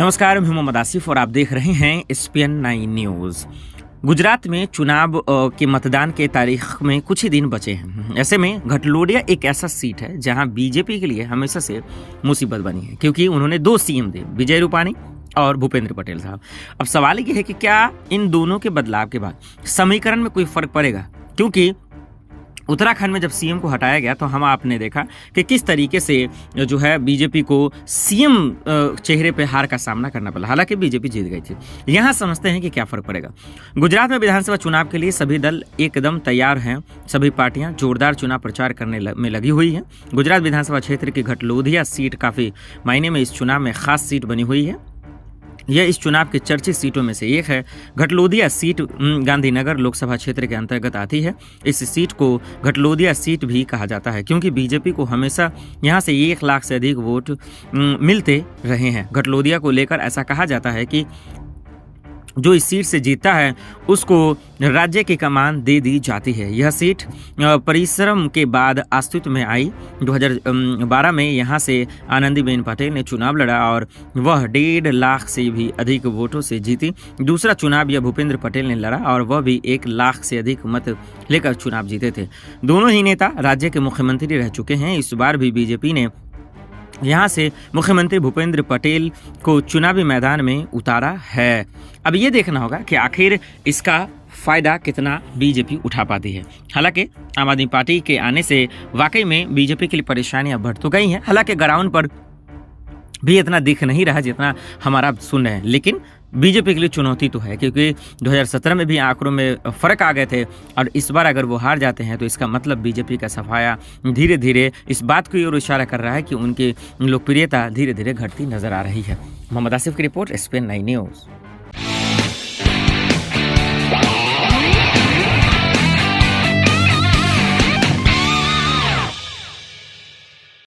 नमस्कार, मैं मोहम्मद आसिफ और आप देख रहे हैं एसपीएन 9 न्यूज़। गुजरात में चुनाव के मतदान के तारीख में कुछ ही दिन बचे हैं। ऐसे में घटलोडिया एक ऐसा सीट है जहां बीजेपी के लिए हमेशा से मुसीबत बनी है, क्योंकि उन्होंने 2 सीएम थे, विजय रूपानी और भूपेंद्र पटेल साहब। अब सवाल ये है कि क्या इन दोनों के बदलाव के बाद समीकरण में कोई फर्क पड़ेगा, क्योंकि उत्तराखंड में जब सीएम को हटाया गया तो आपने देखा कि किस तरीके से जो है बीजेपी को सीएम चेहरे पे हार का सामना करना पड़ा। हालांकि बीजेपी जीत गई थी। यहाँ समझते हैं कि क्या फर्क पड़ेगा। गुजरात में विधानसभा चुनाव के लिए सभी दल एकदम तैयार हैं। सभी पार्टियां जोरदार चुनाव प्रचार करने में लगी हुई हैं। गुजरात विधानसभा क्षेत्र की घटलोदिया सीट काफ़ी मायने में इस चुनाव में खास सीट बनी हुई है। यह इस चुनाव की चर्चित सीटों में से एक है। घटलोदिया सीट गांधीनगर लोकसभा क्षेत्र के अंतर्गत आती है। इस सीट को घटलोदिया सीट भी कहा जाता है, क्योंकि बीजेपी को हमेशा यहां से 1 लाख से अधिक वोट मिलते रहे हैं। घटलोदिया को लेकर ऐसा कहा जाता है कि जो इस सीट से जीतता है उसको राज्य की कमान दे दी जाती है। यह सीट परिश्रम के बाद अस्तित्व में आई। 2012 में यहाँ से आनंदीबेन पटेल ने चुनाव लड़ा और वह 1.5 लाख से भी अधिक वोटों से जीती। दूसरा चुनाव यह भूपेंद्र पटेल ने लड़ा और वह भी 1 लाख से अधिक मत लेकर चुनाव जीते थे। दोनों ही नेता राज्य के मुख्यमंत्री रह चुके हैं। इस बार भी बीजेपी ने यहाँ से मुख्यमंत्री भूपेंद्र पटेल को चुनावी मैदान में उतारा है। अब ये देखना होगा कि आखिर इसका फायदा कितना बीजेपी उठा पाती है। हालांकि आम आदमी पार्टी के आने से वाकई में बीजेपी के लिए परेशानियां बढ़ तो गई हैं। हालांकि ग्राउंड पर भी इतना दिख नहीं रहा जितना हमारा सुन रहे हैं, लेकिन बीजेपी के लिए चुनौती तो है, क्योंकि 2017 में भी आंकड़ों में फर्क आ गए थे और इस बार अगर वो हार जाते हैं तो इसका मतलब बीजेपी का सफाया धीरे धीरे इस बात की ओर इशारा कर रहा है कि उनकी लोकप्रियता धीरे धीरे घटती नजर आ रही है। मोहम्मद आसिफ की रिपोर्ट, एसपीएन 9 न्यूज़।